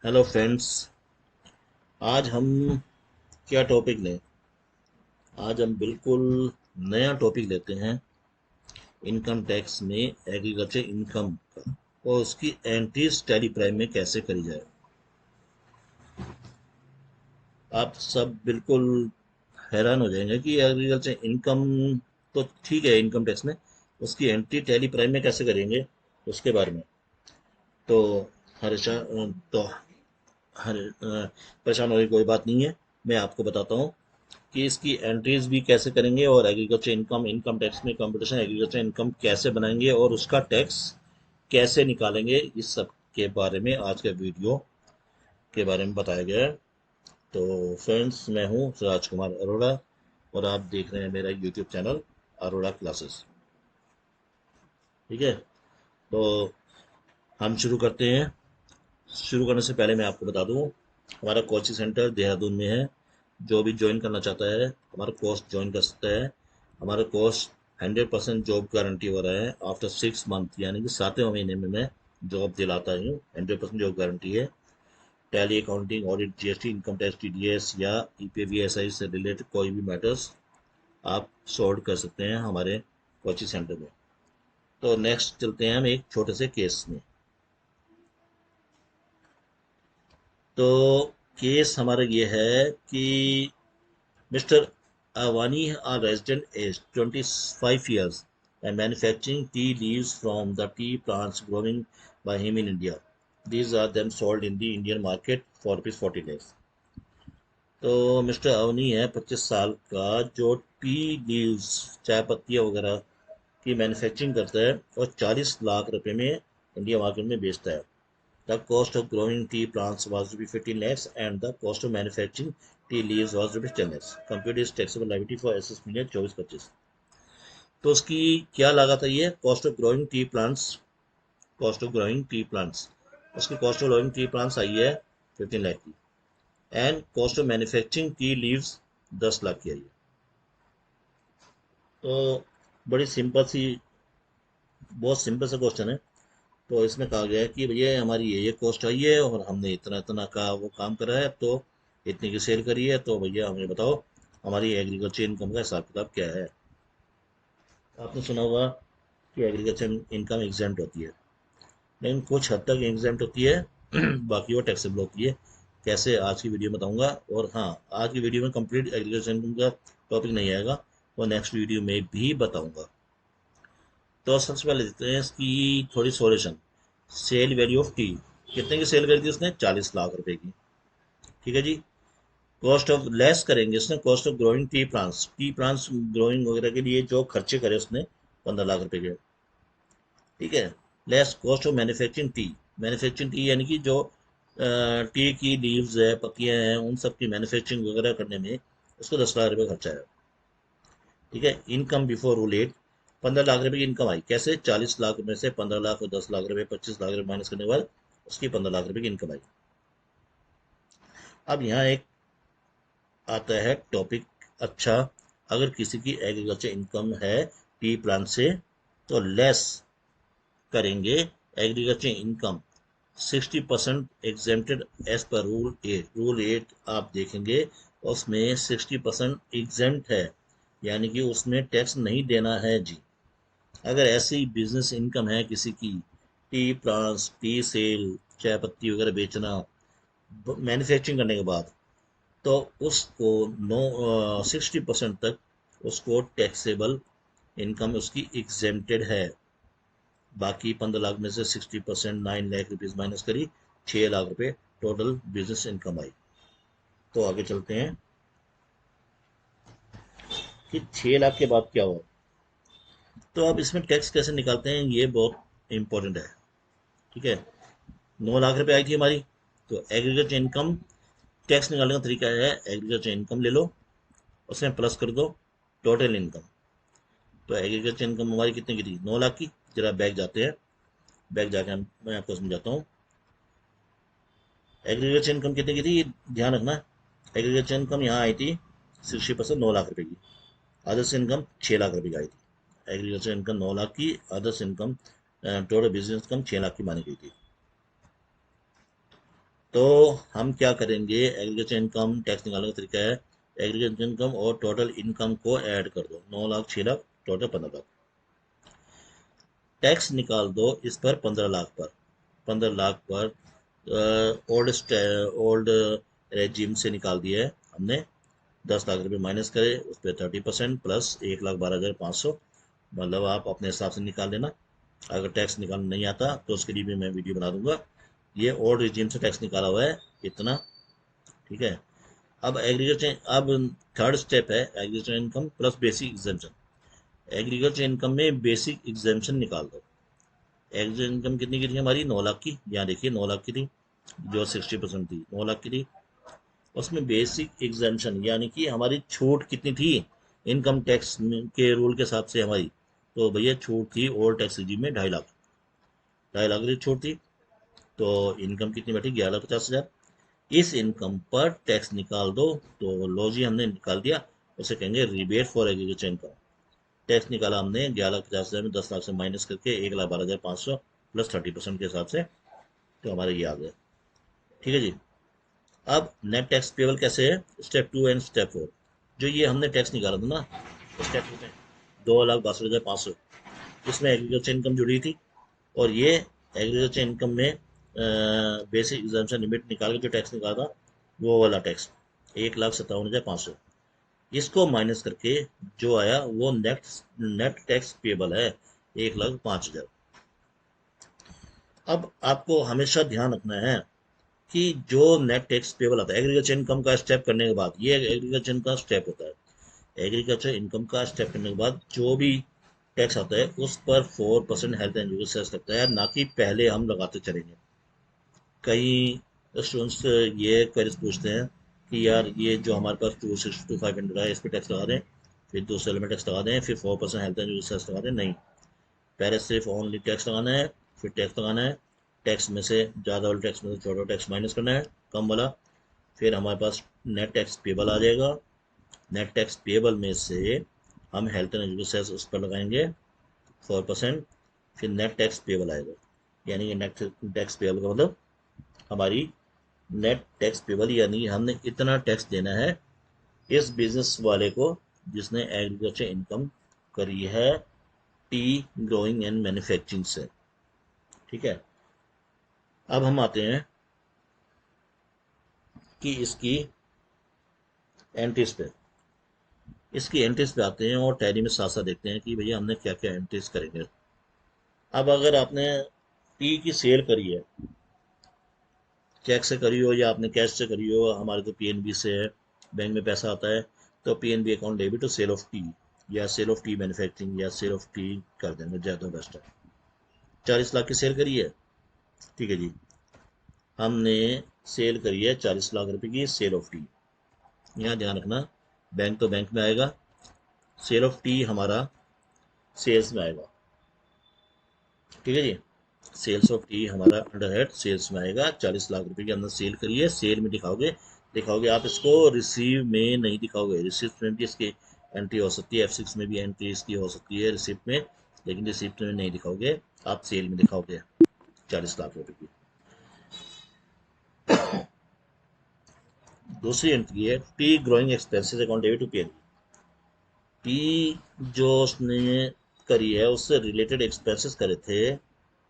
Hello friends. आज हम क्या टॉपिक लें? आज हम बिल्कुल नया टॉपिक लेते हैं। इनकम टैक्स में एग्रीकल्चर इनकम का और उसकी एंट्रीज टैली प्राइम में कैसे करी जाए। आप सब बिल्कुल हैरान हो जाएंगे कि एग्रीकल्चर इनकम तो ठीक है, इनकम टैक्स में उसकी एंट्री टैली प्राइम में कैसे करेंगे उसके बारे में। तो हर्षा तो हर परेशान होने की कोई बात नहीं है। मैं आपको बताता हूँ कि इसकी एंट्रीज भी कैसे करेंगे और एग्रीकल्चर इनकम इनकम टैक्स में कंपटीशन एग्रीकल्चर इनकम कैसे बनाएंगे और उसका टैक्स कैसे निकालेंगे, इस सब के बारे में आज के वीडियो के बारे में बताया गया है। तो फ्रेंड्स, मैं हूँ राज कुमार अरोड़ा और आप देख रहे हैं मेरा यूट्यूब चैनल अरोड़ा क्लासेस। ठीक है, तो हम शुरू करते हैं। शुरू करने से पहले मैं आपको बता दूं, हमारा कोचिंग सेंटर देहरादून में है। जो भी ज्वाइन करना चाहता है हमारा कोर्स ज्वाइन कर सकता है। हमारा कोर्स 100% जॉब गारंटी हो रहा है। आफ्टर 6 मंथ यानी कि 7वें महीने में मैं जॉब दिलाता हूँ। 100% जॉब गारंटी है। Tally, accounting, audit, GST, income tax, TDS या ईपीएफईएसआई से रिलेटेड कोई भी मैटर्स आप सॉल्व कर सकते हैं हमारे कोचिंग सेंटर में। तो नेक्स्ट चलते हैं हम एक छोटे से केस में। तो केस हमारा ये है कि Mr. Avani, a resident, aged 25 years and manufacturing tea leaves from the tea plants growing by him in India. These are then sold in the Indian market for rupees 40 lakhs. तो mister Avani है 25 साल का, जो tea leaves चाय पत्तियाँ वगैरह की manufacturing करता है और 40 लाख रुपए में इंडिया मार्केट में बेचता है। The cost of growing tea plants was rupees 15 lakhs and the cost of manufacturing tea leaves was rupees 10 lakhs. Compute is taxable liability for SS million 24-25। तो उसकी क्या लागत आई है? Cost of growing tea plants उसकी cost of growing tea plants आई है 15 लाख की। And cost of manufacturing tea leaves 10 lakh की आई है। तो बड़ी सिंपल सी बहुत सिंपल सा क्वेश्चन है। तो इसमें कहा गया है कि भैया हमारी ये कॉस्ट आई है और हमने इतना इतना का वो काम करा है, तो इतने की सेल करी है, तो भैया हमें बताओ हमारी एग्रीकल्चर इनकम का हिसाब किताब क्या है। आपने सुना होगा कि एग्रीकल्चर इनकम एग्जेम्प्ट होती है, लेकिन कुछ हद तक एग्जेम्प्ट होती है बाकी वो टैक्सेबल होती है। कैसे, आज की वीडियो में बताऊंगा। और हाँ, आज की वीडियो में कंप्लीट एग्रीकल्चर इनकम का टॉपिक नहीं आएगा, वो नेक्स्ट वीडियो में भी बताऊंगा। तो सबसे पहले देखते हैं इसकी थोड़ी solution. Sale value of tea, कितने की सेल करी थी उसने? 40 लाख रुपए की। ठीक है जी। कॉस्ट ऑफ लेस करेंगे उसने, cost of growing tea plants growing वगैरह के लिए जो खर्चे करे उसने 15 लाख रुपए के। ठीक है। Less cost of manufacturing T यानी कि जो टी की लीव्स है, पत्तियां हैं, उन सब की मैन्युफैक्चरिंग वगैरह करने में उसको 10 लाख रुपए खर्चा है। ठीक है। इनकम बिफोर रूल 8, 15 लाख रुपए की इनकम आई। कैसे? 40 लाख में से 15 लाख और 10 लाख रुपए, 25 लाख रुपए माइनस करने के बाद उसकी 15 लाख रुपए की इनकम आई। अब यहाँ एक आता है टॉपिक। अच्छा, अगर किसी की एग्रीकल्चर इनकम है टी प्लांट से, तो लेस करेंगे agriculture income 60% exempted as per rule 8 आप देखेंगे, उसमें 60% एग्जेम्प्ट है, यानी कि उसमें टैक्स नहीं देना है जी। अगर ऐसी बिजनेस इनकम है किसी की, टी प्लांट्स, टी सेल, चाय पत्ती वगैरह बेचना मैन्युफैक्चरिंग करने के बाद, तो उसको नो 60% तक उसको टैक्सेबल इनकम उसकी एग्जेम्प्टेड है। बाकी 15 लाख में से 60%, 9 लाख रुपीज माइनस करी, 6 लाख रुपए टोटल बिजनेस इनकम आई। तो आगे चलते हैं कि 6 लाख के बाद क्या हुआ। तो अब इसमें टैक्स कैसे निकालते हैं, ये बहुत इंपॉर्टेंट है। ठीक है। 9 लाख रुपए आई थी हमारी, तो एग्रीगेट इनकम टैक्स निकालने का तरीका है, एग्रीगेट इनकम ले लो, उसमें प्लस कर दो टोटल इनकम। तो एग्रीगेट इनकम हमारी कितने की थी? 9 लाख की। जरा बैक जाते हैं, बैक जाके मैं आपको समझाता हूँ। एग्रीगेट इनकम कितने की थी, ध्यान रखना। एग्रीगेट इनकम यहाँ आई थी 60%, 9 लाख रुपए की। अदर्स इनकम 6 लाख रुपए की आई थी। एग्रीगेट इनकम 9 लाख की, others income total business income 6 lakh की मानी गई थी। तो हम क्या करेंगे, एग्रीगेट इनकम टैक्स निकालने का तरीका है, एग्रीगेट इनकम और टोटल इनकम को ऐड कर दो, 9 लाख 6 लाख टोटल 15 लाख, टैक्स निकाल दो इस पर 15 लाख पर, 15 लाख पर ओल्ड ओल्ड रेजिम से निकाल दिया है हमने, 10 लाख रुपए माइनस करे उस पर 30% प्लस 1,12,500, मतलब आप अपने हिसाब से निकाल लेना। अगर टैक्स निकालना नहीं आता तो उसके लिए भी मैं वीडियो बना दूंगा। ये ओल्ड रिजीम से टैक्स निकाला हुआ है इतना, ठीक है। अब एग्रीकल्चर, अब थर्ड स्टेप है agriculture income plus basic exemption. Agriculture income में बेसिक एग्जाम्पशन निकाल दो। एग्रीकल्चर इनकम कितनी की थी हमारी, 9 लाख की, यहाँ देखिए 9 लाख की थी, जो 60% थी 9 लाख की थी। उसमें बेसिक एग्जाम्पशन यानी कि हमारी छूट कितनी थी इनकम टैक्स के रूल के हिसाब से हमारी, तो भैया छूट थी ओल्ड टैक्स रिजीम में 2.5 लाख, 2.5 लाख की छूट थी। तो इनकम कितनी बैठी, 11,50,000। इस इनकम पर टैक्स निकाल दो, तो लो जी हमने निकाल दिया, उसे कहेंगे rebate for agriculture income. Tax निकाला हमने 11,50,000 में 10 लाख से माइनस करके 1,12,500 प्लस 30% के हिसाब से, तो हमारे ये आ गया, ठीक है जी। अब नेट टैक्स पेबल कैसे है, स्टेप 2 एंड स्टेप 4। जो ये हमने टैक्स निकाला था ना स्टेप 2 में 2,62,500, इसमें एग्रीकल्चर इनकम जुड़ी थी, और ये एग्रीकल्चर इनकम में बेसिक एग्जाम्पशन लिमिट निकाल के जो टैक्स निकाला था वो वाला टैक्स 1,57,500, इसको माइनस करके जो आया वो नेट टैक्स पेबल है 1,05,000। अब आपको हमेशा ध्यान रखना है कि जो नेट टैक्स पेबल आता है एग्रीकल्चर इनकम का स्टेप करने के बाद, ये एग्रीकल्चर इनकम का स्टेप होता है, एग्रीकल्चर इनकम का स्टेप करने के बाद जो भी टैक्स आता है उस पर 4% हेल्थ एंड एजुकेशन सेस लगता है, ना कि पहले हम लगाते चलेंगे। कई स्टूडेंट्स ये क्वेरीज पूछते हैं कि यार ये जो हमारे पास 260 to 500 है इस पर टैक्स लगा दें, फिर दूसरे एलिमेंट टैक्स लगा दें, फिर 4% हेल्थ एंड एजुकेशन सेस लगा दें, नहीं, पहले सिर्फ ओनली टैक्स लगाना है, फिर टैक्स लगाना है, टैक्स में से ज़्यादा वाले टैक्स में से छोटा टैक्स माइनस करना है कम वाला, फिर हमारे पास नेट टैक्स पेबल आ जाएगा, नेट टैक्स पेबल में से हम हेल्थ एंड एजुकेशन सेस उस पर लगाएंगे 4%, फिर नेट टैक्स पेबल आएगा, यानी कि नेट टैक्स पेबल का मतलब हमारी नेट टैक्स पेबल, यानी हमने इतना टैक्स देना है इस बिजनेस वाले को जिसने एग्रीकल्चर इनकम करी है टी ग्रोइंग एंड मैन्युफैक्चरिंग से, ठीक है। अब हम आते हैं कि इसकी एंट्रीज पे, इसकी एंट्रीज पे आते हैं और टैली में साथ साथ देखते हैं कि भैया हमने क्या क्या एंट्रीज करेंगे। अब अगर आपने टी की सेल करी है, चेक से करी हो या आपने कैश से करी हो, हमारे तो पीएनबी से है, बैंक में पैसा आता है, तो PNB account debit to sale of tea, या सेल ऑफ टी मैन्युफैक्चरिंग या सेल ऑफ टी कर देंगे, ज़्यादा बेस्ट है। 40 लाख की सेल करी है, ठीक है जी, हमने सेल करी है 40 लाख रुपए की सेल ऑफ टी। यहाँ ध्यान रखना, बैंक तो बैंक में आएगा, सेल ऑफ टी हमारा सेल्स में आएगा, ठीक है जी। सेल्स ऑफ टी हमारा अंडर हेड सेल्स में आएगा, 40 लाख रुपए के अंदर सेल करिए, सेल में दिखाओगे, दिखाओगे आप इसको, रिसीव में नहीं दिखाओगे, रिसिप्ट में भी इसकी एंट्री हो सकती है, F6 में भी एंट्री इसकी हो सकती है रिसिप्ट में, लेकिन रिसिप्ट में नहीं दिखाओगे, आप सेल में दिखाओगे 40 लाख रुपए की। दूसरी एंट्री है tea growing expenses account debit to P, टी जो उसने करी है उससे रिलेटेड एक्सपेंसेस करे थे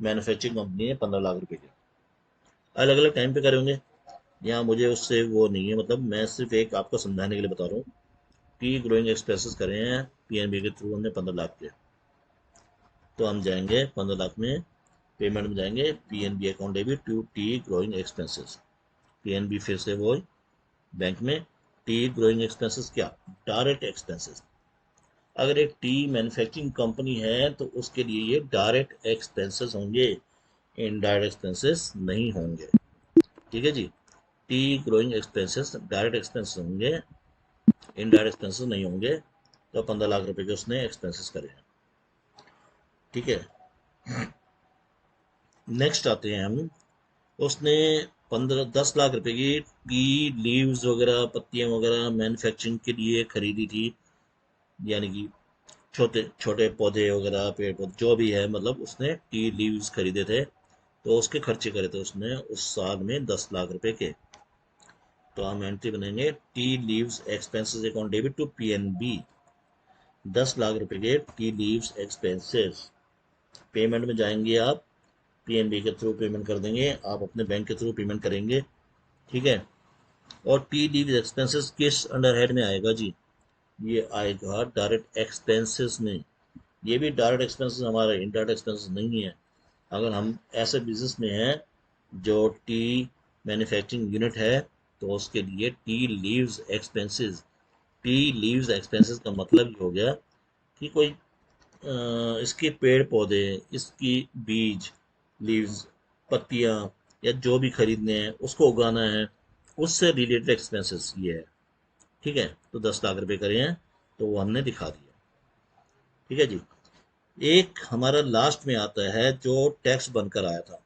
मैन्युफैक्चरिंग कंपनी ने 15 लाख रुपए के, अलग अलग टाइम पे करे होंगे, यहाँ मुझे उससे वो नहीं है, मतलब मैं सिर्फ एक आपको समझाने के लिए बता रहा हूँ। टी ग्रोइंग एक्सपेंसेस करे हैं पीएनबी के थ्रू हमने 15 लाख के, तो हम जाएंगे 15 लाख में पेमेंट में जाएंगे PNB account debit to tea growing expenses, PNB फिर से वो बैंक में, टी ग्रोइंग एक्सपेंसेस क्या, डायरेक्ट एक्सपेंसेस। अगर एक टी मैन्युफैक्चरिंग कंपनी है तो उसके लिए ये डायरेक्ट एक्सपेंसेस होंगे, इनडायरेक्ट एक्सपेंसेस नहीं होंगे, ठीक है जी। Tea growing expenses direct expenses होंगे, इनडायरेक्ट एक्सपेंसेस नहीं होंगे, तो 15 लाख रुपए के उसने एक्सपेंसेस करे हैं, ठीक है। नेक्स्ट आते हैं हम, उसने 10 लाख रुपए की टी लीव्स वगैरह पत्तियां वगैरह मैन्युफैक्चरिंग के लिए खरीदी थी, यानी कि छोटे छोटे पौधे वगैरह पेड़ पौधे जो भी है, मतलब उसने टी लीव्स खरीदे थे तो उसके खर्चे करे थे उसने उस साल में 10 लाख रुपए के। तो हम एंट्री बनेंगे tea leaves expenses account debit to PNB, 10 lakh रुपए के टी लीव्स एक्सपेंसेस। पेमेंट में जाएंगे आप, पीएनबी के थ्रू पेमेंट कर देंगे, आप अपने बैंक के थ्रू पेमेंट करेंगे, ठीक है। और टी लीव्स एक्सपेंसेस किस अंडर हेड में आएगा जी? ये आएगा डायरेक्ट एक्सपेंसेस में। ये भी डायरेक्ट एक्सपेंसेस हमारा, इनडायरेक्ट एक्सपेंसेस नहीं है। अगर हम ऐसे बिजनेस में हैं जो टी मैन्युफैक्चरिंग यूनिट है, तो उसके लिए T leaves expenses, T leaves expenses का मतलब ये हो गया कि कोई इसके पेड़ पौधे, इसकी बीज, लीव्स, पत्तियां या जो भी खरीदने हैं उसको उगाना है, उससे रिलेटेड एक्सपेंसेस ये है, ठीक है। तो 10 लाख रुपए करे हैं तो वो हमने दिखा दिया, ठीक है जी। एक हमारा लास्ट में आता है जो टैक्स बनकर आया था,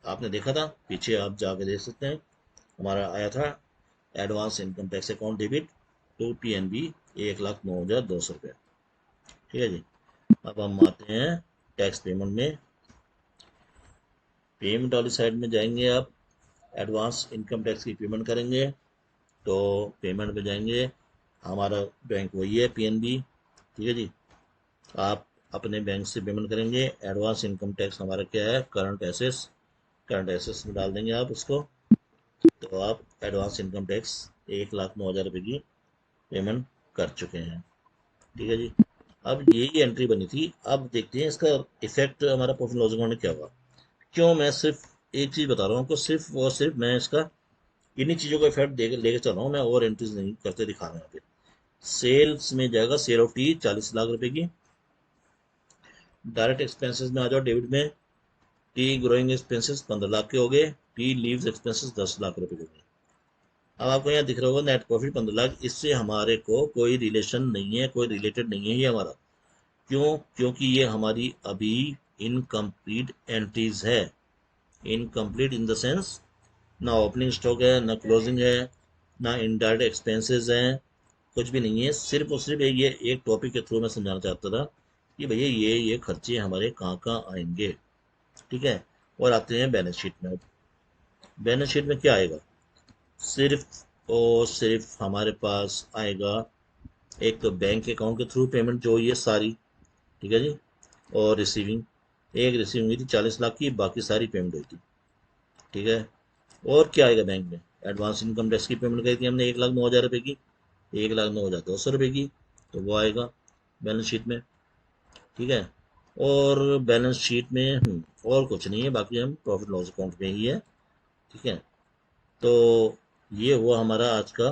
आपने देखा था पीछे, आप जाके देख सकते हैं। हमारा आया था advance income tax account debit to PNB 1,09,200 रुपये, ठीक है जी। अब हम आते हैं टैक्स पेमेंट में। पेमेंट वाली साइड में जाएंगे आप, एडवांस इनकम टैक्स की पेमेंट करेंगे, तो पेमेंट में जाएंगे, हमारा बैंक वही है पीएनबी, ठीक है जी। आप अपने बैंक से पेमेंट करेंगे। एडवांस इनकम टैक्स हमारा क्या है? करंट एसेस, करंट एसेस में डाल देंगे आप उसको, तो आप एडवांस इनकम टैक्स 1,09,000 रुपये की पेमेंट कर चुके हैं, ठीक है जी। अब यही एंट्री बनी थी। अब देखते हैं इसका इफेक्ट हमारा प्रॉफिट लॉस अकाउंट में क्या होगा। क्यों मैं सिर्फ एक चीज़ बता रहा हूँ आपको, सिर्फ और सिर्फ मैं इसका इन्हीं चीज़ों का इफेक्ट लेके चल रहा हूँ मैं, और एंट्रीज नहीं करते दिखा रहा हूँ यहाँ पे। सेल्स में जाएगा सेल ऑफ टी 40 लाख रुपए की। डायरेक्ट एक्सपेंसेस में आ जाओ डेबिट में, टी ग्रोइंग एक्सपेंसेस 15 लाख के हो गए, टी लीव्स एक्सपेंसेस 10 लाख रुपए के हो गए। अब आपको यहाँ दिख रहा होगा नेट प्रॉफिट 15 लाख, इससे हमारे को कोई रिलेशन नहीं है, कोई रिलेटेड नहीं है ये हमारा। क्यों? क्योंकि ये हमारी अभी इनकम्प्लीट एंट्रीज है। इनकम्प्लीट इन द सेंस, ना ओपनिंग स्टॉक है, ना क्लोजिंग है, ना इनडायरेक्ट एक्सपेंसेस हैं, कुछ भी नहीं है। सिर्फ और सिर्फ ये एक टॉपिक के थ्रू मैं समझाना चाहता था कि भैया ये खर्चे हमारे कहाँ कहाँ आएंगे, ठीक है। और आते हैं बैलेंस शीट में। बैलेंस शीट में क्या आएगा? सिर्फ और सिर्फ हमारे पास आएगा एक तो बैंक अकाउंट के थ्रू पेमेंट जो हुई है सारी, ठीक है जी। और रिसीविंग, एक रिसीविंग हुई थी 40 लाख की, बाकी सारी पेमेंट हुई थी, ठीक है। और क्या आएगा बैंक में? एडवांस इनकम टैक्स की पेमेंट करी थी हमने 1,09,000 रुपये की, 1,09,200 रुपये की, तो वो आएगा बैलेंस शीट में, ठीक है। और बैलेंस शीट में और कुछ नहीं है, बाकी हम प्रॉफिट लॉस अकाउंट में ही है, ठीक है। तो ये हुआ हमारा आज का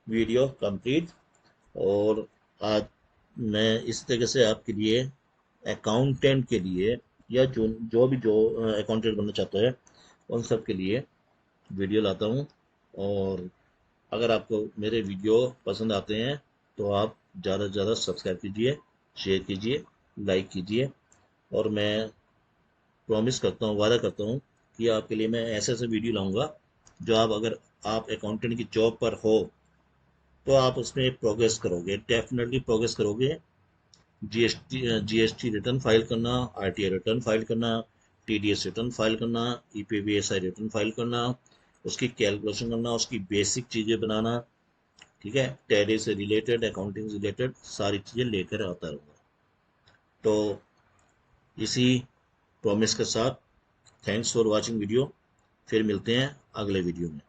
वीडियो कंप्लीट। और आज मैं इस तरीके से आपके लिए, अकाउंटेंट के लिए, या जो अकाउंटेंट बनना चाहता है उन सब के लिए वीडियो लाता हूँ। और अगर आपको मेरे वीडियो पसंद आते हैं तो आप ज़्यादा से ज़्यादा सब्सक्राइब कीजिए, शेयर कीजिए, लाइक कीजिए। और मैं प्रॉमिस करता हूँ, वादा करता हूँ कि आपके लिए मैं ऐसे ऐसे वीडियो लाऊंगा जो आप, अगर आप अकाउंटेंट की जॉब पर हो तो आप उसमें प्रोग्रेस करोगे, डेफिनेटली प्रोग्रेस करोगे। जीएसटी रिटर्न फाइल करना, आरटीआई रिटर्न फाइल करना, टीडीएस रिटर्न फाइल करना, ईपीवीएसआई रिटर्न फाइल करना, उसकी कैलकुलेशन करना, उसकी बेसिक चीज़ें बनाना, ठीक है। टैली से रिलेटेड, अकाउंटिंग से रिलेटेड सारी चीज़ें लेकर आता रहूँगा। तो इसी प्रॉमिस के साथ, थैंक्स फॉर वॉचिंग वीडियो। फिर मिलते हैं अगले वीडियो में।